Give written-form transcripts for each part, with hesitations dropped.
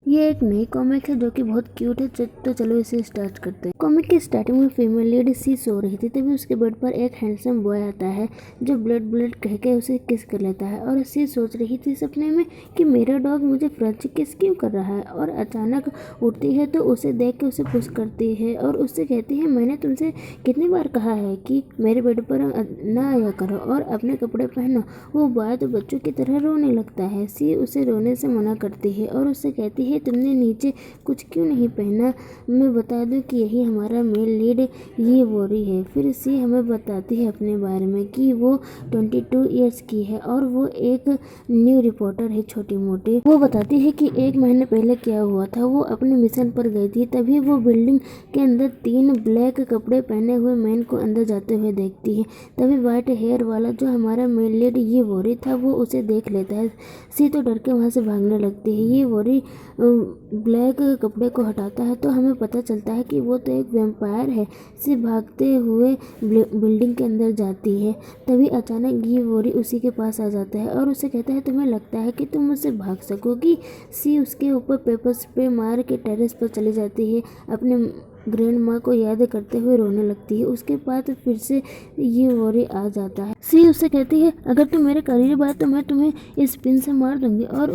ये एक नई कॉमिक है जो कि बहुत क्यूट है। तो चलो इसे स्टार्ट करते हैं। कॉमिक की स्टार्टिंग में फीमेल लीड सी सो रही थी, तभी उसके बेड पर एक हैंडसम बॉय आता है जो ब्लड ब्लड कह के उसे किस कर लेता है। और सी सोच रही थी सपने में कि मेरा डॉग मुझे फ्रेंच किस क्यों कर रहा है, और अचानक उठती है तो उसे देख के उसे पुश करती है और उससे कहती है, मैंने तुमसे कितनी बार कहा है कि मेरे बेड पर ना आया करो और अपने कपड़े पहनो। वो बॉय तो बच्चों की तरह रोने लगता है। सी उसे रोने से मना करती है और उससे कहती है, तुमने नीचे कुछ क्यों नहीं पहना। मैं बता दूं कि यही हमारा मेल लीड ये वोरी है। फिर सी हमें बताती है अपने बारे में कि वो 22 ईयर्स की है और वो एक न्यू रिपोर्टर है छोटी मोटी। वो बताती है कि 1 महीने पहले क्या हुआ था। वो अपने मिशन पर गई थी, तभी वो बिल्डिंग के अंदर 3 ब्लैक कपड़े पहने हुए मैन को अंदर जाते हुए देखती है। तभी व्हाइट हेयर वाला जो हमारा मेल लीड ये वोरी था वो उसे देख लेता है। सी तो डर के वहाँ से भागने लगती है। ये वोरी ब्लैक कपड़े को हटाता है तो हमें पता चलता है कि वो तो एक वैम्पायर है। सी भागते हुए बिल्डिंग के अंदर जाती है। तभी अचानक ये वोरी उसी के पास आ जाता है और उसे कहता है, तुम्हें लगता है कि तुम मुझसे भाग सकोगी। सी उसके ऊपर पेपर स्प्रे मार के टेरेस पर चली जाती है, अपने ग्रैंड माँ को याद करते हुए रोने लगती है। उसके बाद फिर से ये वोरी आ जाता है। सी उससे कहती है, अगर तुम मेरे करीब आए तो मैं तुम्हें इस पिन से मार दूंगी, और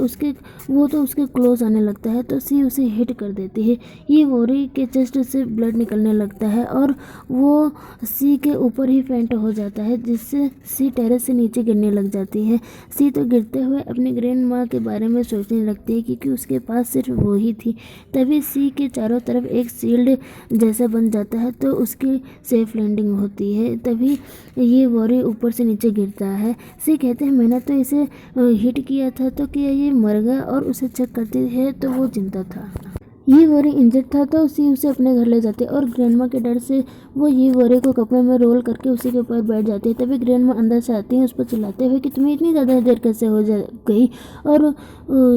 वो तो उसके क्लोज आने लगता है तो सी उसे हिट कर देती है। ये वोरी के चेस्ट से ब्लड निकलने लगता है और वो सी के ऊपर ही फेंट हो जाता है, जिससे सी टेरेस से नीचे गिरने लग जाती है। सी तो गिरते हुए अपनी ग्रैंड माँ के बारे में सोचने लगती है क्योंकि उसके पास सिर्फ वो ही थी। तभी सी के चारों तरफ एक शील्ड जैसा बन जाता है तो उसकी सेफ लैंडिंग होती है। तभी ये वोरी ऊपर से नीचे गिरता है। सी कहते हैं, मैंने तो इसे हिट किया था तो क्या ये मर गया, और उसे चेक करती है तो वो जिंदा था। ये वोरी इंजर्ड था तो सी उसे अपने घर ले जाते और ग्रैंडमा के डर से वो ये वोरी को कपड़े में रोल करके उसी के ऊपर बैठ जाती है। तभी ग्रैंडमा अंदर से आती है उस पर चिल्लाते हुए कि तुम्हें इतनी ज़्यादा देर कैसे हो जा गई, और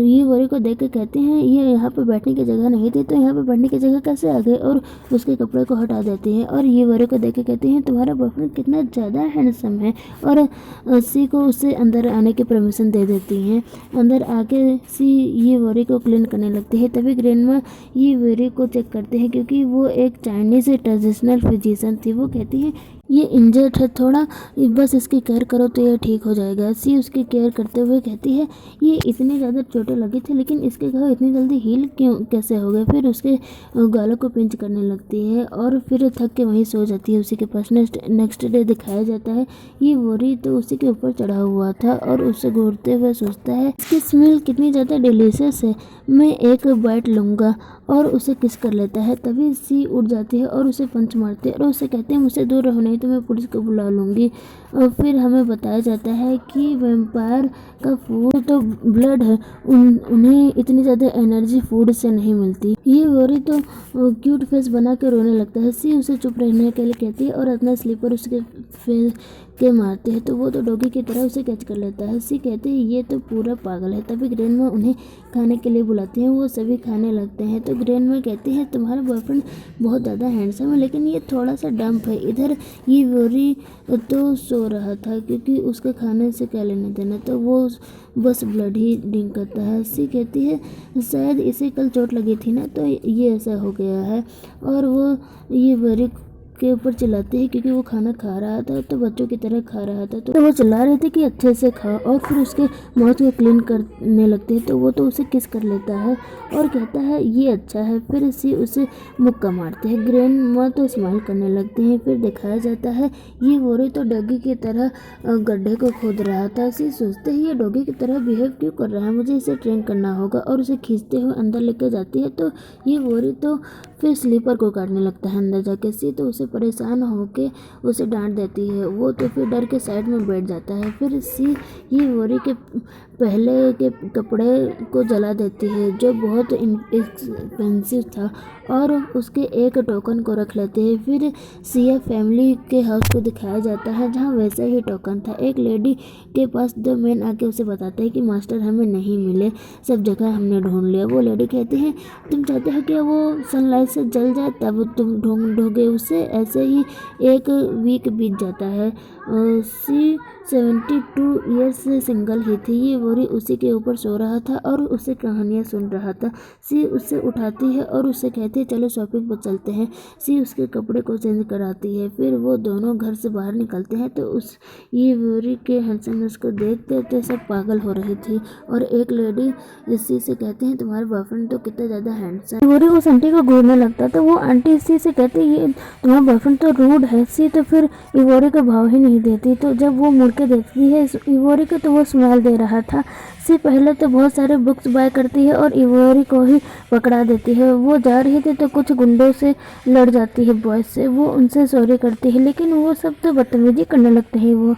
ये वोरी को देख कर कहते हैं, ये यहाँ पर बैठने की जगह नहीं थी तो यहाँ पर बैठने की जगह कैसे आ गए, और उसके कपड़े को हटा देती हैं। और ये वोरी को देख कर कहते हैं, तुम्हारा बॉयफ्रेंड कितना ज़्यादा हैंडसम है, और सी को उससे अंदर आने की परमिशन दे देती हैं। अंदर आके सी ये वोरी को क्लीन करने लगती है। तभी ग्रैंडमा ये वोरी को चेक करते हैं क्योंकि वो एक चाइनीज़ ट्रेडिशनल फिजिशियन थी। वो कहती है, ये इंजर्ड है थोड़ा, बस इसकी केयर करो तो ये ठीक हो जाएगा। सी उसकी केयर करते हुए कहती है, ये इतनी ज़्यादा चोटें लगी थी लेकिन इसके घाव इतनी जल्दी हील क्यों कैसे हो गए। फिर उसके गालों को पिंच करने लगती है और फिर थक के वहीं सो जाती है उसी के पास। नेक्स्ट डे दिखाया जाता है ये वोरी तो उसी के ऊपर चढ़ा हुआ था और उससे घूरते हुए सोचता है, इसकी स्मेल कितनी ज़्यादा डिलीशियस है, मैं एक बाइट लूँगा, और उसे किस कर लेता है। तभी सी उठ जाती है और उसे पंच मारती है और उसे कहते हैं, मुझसे दूर रहो नहीं तो मैं पुलिस को बुला लूँगी। और फिर हमें बताया जाता है कि वैम्पायर का फूड तो ब्लड है, उन्हें इतनी ज़्यादा एनर्जी फूड से नहीं मिलती। ये वोरी तो क्यूट फेस बना के रोने लगता है। सी उसे चुप रहने के लिए कहती है और अपना स्लीपर उसके फेस के मारती है तो वो तो डॉगी की तरह उसे कैच कर लेता है। सी कहते हैं, ये तो पूरा पागल है। तभी ग्रैंडमा उन्हें खाने के लिए बुलाते हैं, वो सभी खाने लगते हैं तो ग्रैंडमा कहती है, तुम्हारा बॉयफ्रेंड बहुत ज़्यादा हैंडसम है लेकिन ये थोड़ा सा डम्प है। इधर ये वोरी तो सो रहा था क्योंकि उसके खाने से क्या लेना देना, तो वो बस ब्लड ही ड्रिंक करता है। सी कहती है, शायद इसे कल चोट लगी थी ना तो ये ऐसा हो गया है, और वो ये वोरी के ऊपर चिल्लाती है क्योंकि वो खाना खा रहा था तो बच्चों की तरह खा रहा था, तो वो चिल्ला रहे थे कि अच्छे से खा, और फिर उसके माउथ को क्लीन करने लगते हैं तो वो तो उसे किस कर लेता है और कहता है ये अच्छा है। फिर इसी उसे मुक्का मारते हैं। ग्रैंड माँ तो स्माइल करने लगते हैं। फिर दिखाया जाता है ये वोरी तो डॉगी की तरह गड्ढे को खोद रहा था। इसी सोचते ही ये डॉगी की तरह बिहेव क्यों कर रहा है, मुझे इसे ट्रेन करना होगा, और उसे खींचते हुए अंदर लेके जाती है तो ये वोरी तो फिर स्लीपर को काटने लगता है अंदर जाके। सी तो उसे परेशान होके उसे डांट देती है, वो तो फिर डर के साइड में बैठ जाता है। फिर सी ये वोरी के पहले के कपड़े को जला देती है जो बहुत एक्सपेंसिव था, और उसके एक टोकन को रख लेते हैं। फिर सिया फैमिली के हाउस को दिखाया जाता है जहाँ वैसा ही टोकन था। एक लेडी के पास 2 मैन आके उसे बताते हैं कि मास्टर हमें नहीं मिले, सब जगह हमने ढूंढ लिया। वो लेडी कहती है, तुम चाहते हो कि वो सनलाइट से जल जाए तब तुम ढूंढोगे उसे। ऐसे ही 1 वीक बीत जाता है सी 72 ईयर्स से सिंगल ही थी। ये वोरी उसी के ऊपर सो रहा था और उससे कहानियाँ सुन रहा था। सी उससे उठाती है और उससे कहती है चलो शॉपिंग पर चलते हैं। सी उसके कपड़े को चेंज कराती है। फिर वो दोनों घर से बाहर निकलते हैं तो ये वोरी के हैंडसमनेस को देखते तो सब पागल हो रही थी। और एक लेडी सी से कहते हैं तुम्हारे बॉयफ्रेंड तो कितना ज़्यादा हैंडसम। वोरी उस आंटी को घूरने लगता तो वो आंटी सी से कहती ये तुम्हारा बॉयफ्रेंड तो रूड है। सी तो फिर इवोरी को भाव ही नहीं देती। तो जब वो मुड़ के देखती है इवोरी को तो वो स्माइल दे रहा था। सी पहले तो बहुत सारे बुक्स बाय करती है और इवोरी को ही पकड़ा देती है। वो जा रही थी तो कुछ गुंडों से लड़ जाती है बॉयज से। वो उनसे सॉरी करती है लेकिन वो सब तो बदतमीजी करने लगते हैं वो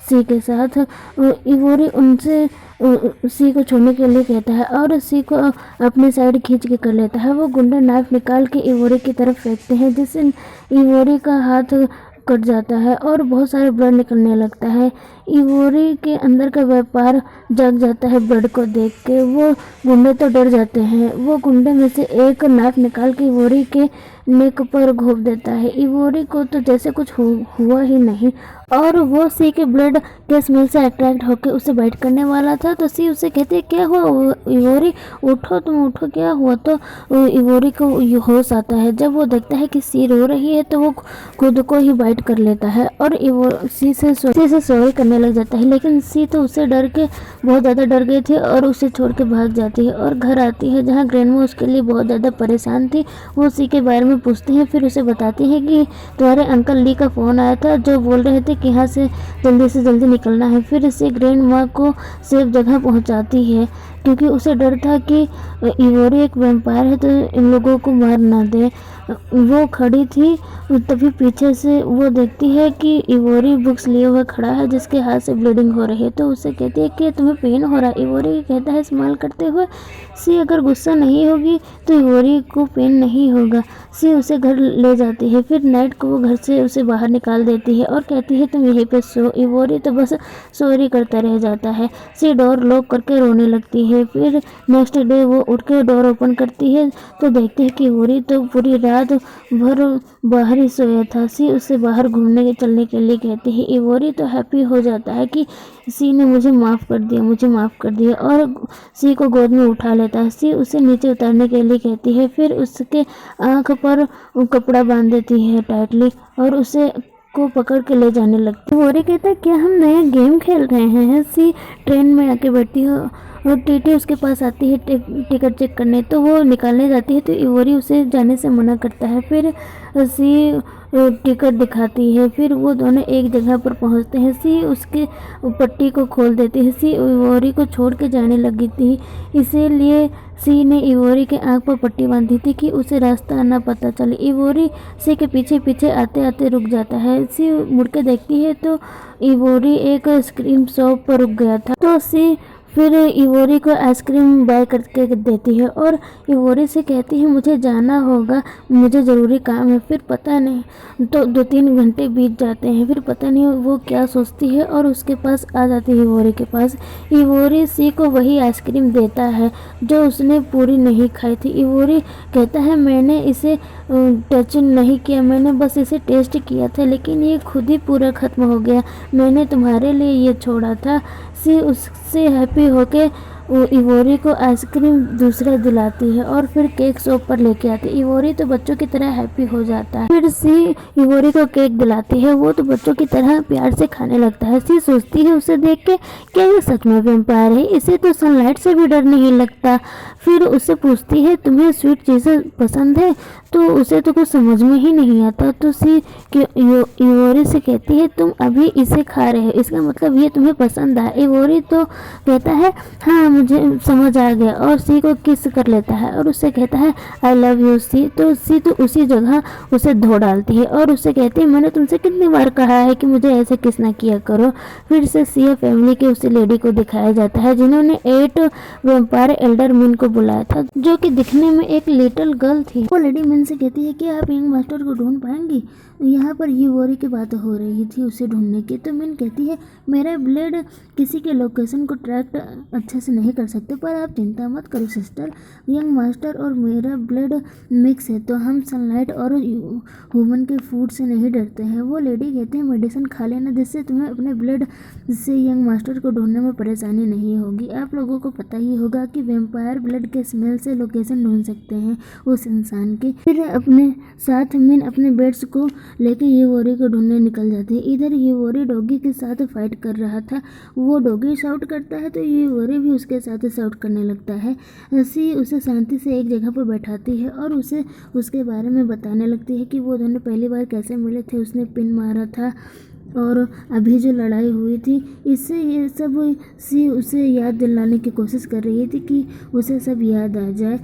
सी के साथ। इवोरी उनसे सी को छोड़ने के लिए कहता है और सी को अपनी साइड खींच के कर लेता है। वो गुंडा नाइफ निकाल के इवोरी की तरफ फेंकते हैं जिससे इवोरी का हाथ कट जाता है और बहुत सारे ब्लड निकलने लगता है। इवोरी के अंदर का व्यापार जग जाता है ब्लड को देख के। वो गुंडे तो डर जाते हैं। वो गुंडे में से एक नाइफ निकाल के इवोरी के नेक पर घोंप देता है। इवोरी को तो जैसे कुछ हुआ ही नहीं और वो सी के ब्लड के स्मेल से अट्रैक्ट होकर उसे बाइट करने वाला था। तो सी उसे कहती है क्या हुआ इवोरी, उठो तुम उठो, क्या हुआ। तो इवोरी को होश आता है। जब वो देखता है कि सी रो रही है तो वो खुद को ही बाइट कर लेता है और सी से सॉरी करने लग जाता है। लेकिन सी तो उससे डर के बहुत ज़्यादा डर गई थी और उसे छोड़ के भाग जाती है और घर आती है जहाँ ग्रैंडमा उसके लिए बहुत ज़्यादा परेशान थी। वो सी के बारे में पूछती है। फिर उसे बताती है कि तुम्हारे अंकल ली का फ़ोन आया था जो बोल रहे थे कि यहाँ से जल्दी निकलना है। फिर इसे ग्रैंडमा को सेफ जगह पहुँचाती है क्योंकि उसे डर था कि इवोरी एक वैम्पायर है तो इन लोगों को मार ना दे। वो खड़ी थी तभी पीछे से वो देखती है कि इवोरी बुक्स लिए हुए खड़ा है जिसके हाथ से ब्लीडिंग हो रही है। तो उससे कहती है कि तुम्हें पेन हो रहा है। इवोरी कहता है स्माइल करते हुए सी अगर गुस्सा नहीं होगी तो इवोरी को पेन नहीं होगा। सी उसे घर ले जाती है। फिर नाइट को वो घर से उसे बाहर निकाल देती है और कहती है तुम यहीं पे सो। इवोरी तो बस सॉरी करता रह जाता है। सी डोर लॉक करके रोने लगती है। फिर नेक्स्ट डे वो उठ के डोर ओपन करती है तो देखती है कि इवोरी तो पूरी रात भर बाहर ही सोया था। सी उससे बाहर घूमने चलने के लिए कहती है। इवोरी तो हैप्पी हो जाता है कि सी ने मुझे माफ़ कर दिया और सी को गोद में उठा लेता है। सी उसे नीचे उतारने के लिए कहती है। फिर उसके आँख पर कपड़ा बांध देती है टाइटली और उसे को पकड़ के ले जाने लगती है। इवोरी कहता है क्या हम नया गेम खेल रहे हैं। सी ट्रेन में आके बैठती है और टीटी उसके पास आती है टिकट चेक करने। तो वो निकालने जाती है तो इवोरी उसे जाने से मना करता है। फिर सी टिकट दिखाती है। फिर वो दोनों एक जगह पर पहुंचते हैं। सी उसके पट्टी को खोल देती है। सी इवोरी को छोड़ के जाने लगी थी इसीलिए सी ने इवोरी के आँख पर पट्टी बांधी थी कि उसे रास्ता ना पता चले। इवोरी सी के पीछे पीछे आते आते रुक जाता है। सी मुड़ के देखती है तो इवोरी एक आइसक्रीम शॉप पर रुक गया था। तो सी फिर इवोरी को आइसक्रीम बाय करके देती है और इवोरी से कहती है मुझे जाना होगा, मुझे ज़रूरी काम है। फिर पता नहीं तो 2-3 घंटे बीत जाते हैं। फिर पता नहीं वो क्या सोचती है और उसके पास आ जाती है इवोरी के पास। इवोरी सी को वही आइसक्रीम देता है जो उसने पूरी नहीं खाई थी। इवोरी कहता है मैंने इसे टच नहीं किया, मैंने बस इसे टेस्ट किया था लेकिन ये खुद ही पूरा ख़त्म हो गया, मैंने तुम्हारे लिए ये छोड़ा था। सी उससे हैप्पी होके वो इवोरी को आइसक्रीम दूसरा दिलाती है और फिर केक शॉप पर लेके आती है। इवोरी तो बच्चों की तरह हैप्पी हो जाता है। फिर सी इवोरी को केक दिलाती है। वो तो बच्चों की तरह प्यार से खाने लगता है। सी सोचती है उसे देख के क्या ये सच में वैम्पायर है, इसे तो सनलाइट से भी डर नहीं लगता। फिर उससे पूछती है तुम्हें स्वीट चीज़ें पसंद है, तो उसे तो कुछ समझ में ही नहीं आता। तो सी इवोरी से कहती है तुम अभी इसे खा रहे हो, इसका मतलब ये तुम्हें पसंद आया। इवोरी तो कहता है हाँ मुझे समझ आ गया और सी को किस कर लेता है और उससे कहता है आई लव यू सी। तो सी तो उसी जगह उसे धो डालती है और उससे कहती है मैंने तुमसे कितनी बार कहा है कि मुझे ऐसे किस ना किया करो। फिर से सी फैमिली के उसी लेडी को दिखाया जाता है जिन्होंने 8 वैम्पायर एल्डर मैन को बुलाया था जो कि दिखने में एक लिटिल गर्ल थी। वो लेडी मैन से कहती है कि आप यंग मास्टर को ढूंढ पाएंगी। यहाँ पर इवोरी की बात हो रही थी उसे ढूंढने की। तो मैन कहती है मेरा ब्लेड किसी के लोकेशन को ट्रैक अच्छे से नहीं नहीं कर सकते, पर आप चिंता मत करो सिस्टर, यंग मास्टर और मेरा ब्लड मिक्स है तो हम सनलाइट और ह्यूमन के फूड से नहीं डरते हैं। वो लेडी कहते हैं मेडिसिन खा लेना जिससे तुम्हें अपने ब्लड से यंग मास्टर को ढूंढने में परेशानी नहीं होगी। आप लोगों को पता ही होगा कि वैम्पायर ब्लड के स्मेल से लोकेशन ढूंढ सकते हैं उस इंसान की। फिर अपने साथ मिन अपने बेड्स को लेके यूवोरी को ढूंढने निकल जाती है। इधर यूवोरी डॉगी के साथ फाइट कर रहा था, वो डॉगी शाउट करता है तो यूवोरी भी उसके साथ शाउट करने लगता है। सी उसे शांति से एक जगह पर बैठाती है और उसे उसके बारे में बताने लगती है कि वो दोनों पहली बार कैसे मिले थे, उसने पिन मारा था और अभी जो लड़ाई हुई थी, इससे ये सब सी उसे याद दिलाने की कोशिश कर रही थी कि उसे सब याद आ जाए।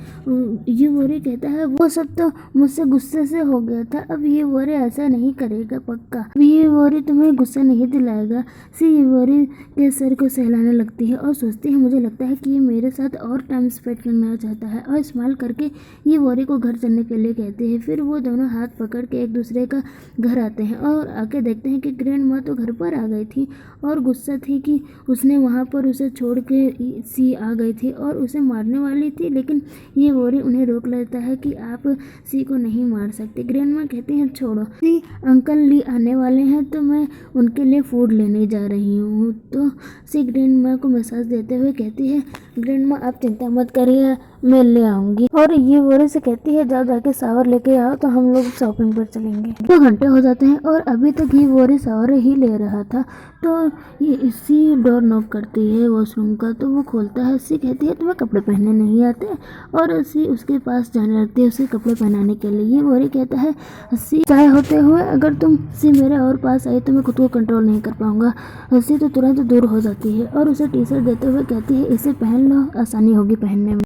यूवोरी कहता है वो सब तो मुझसे गुस्से से हो गया था, अब यूवोरी ऐसा नहीं करेगा पक्का, यूवोरी तुम्हें गुस्सा नहीं दिलाएगा। सी यूवोरी के सर को सहलाने लगती है और सोचती है मुझे लगता है कि ये मेरे साथ और टाइम स्पेंड करना चाहता है, और स्माइल करके यूवोरी को घर चलने के लिए कहती है। फिर वो दोनों हाथ पकड़ के एक दूसरे का घर आते हैं और आके देखते हैं कि ग्रैंड माँ तो घर पर आ गई थी और गुस्सा थी कि उसने वहाँ पर उसे छोड़ के सी आ गई थी और उसे मारने वाली थी, लेकिन ये वोरी उन्हें रोक लेता है कि आप सी को नहीं मार सकते। ग्रैंड माँ कहती हैं छोड़ो, सी अंकल ली आने वाले हैं तो मैं उनके लिए फूड लेने जा रही हूँ। तो सी ग्रैंड माँ को मैसेज देते हुए कहती है ग्रैंड माँ आप चिंता मत करिए, मैं ले आऊँगी। और ये वोरी से कहती है जाओ जाके शावर लेके आओ तो हम लोग शॉपिंग पर चलेंगे। 2 घंटे हो जाते हैं और अभी तक ये वोरी शावर ही ले रहा था, तो ये इसी डोर नॉक करती है वॉशरूम का, तो वो खोलता है। सी कहती है तुम्हें कपड़े पहनने नहीं आते, और सी उसके पास जाने लगती है उसे कपड़े पहनाने के लिए। ये वोरी कहता है सी चाहे होते हुए अगर तुम सी मेरे और पास आई तो मैं खुद को कंट्रोल नहीं कर पाऊंगा। सी तो तुरंत दूर हो जाती है और उसे टी शर्ट देते हुए कहती है इसे पहन लो, आसानी होगी पहनने में।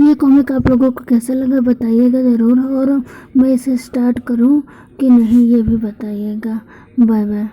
ये कॉमिक आप लोगों को कैसा लगा बताइएगा ज़रूर, और मैं इसे स्टार्ट करूं कि नहीं ये भी बताइएगा। Bye bye.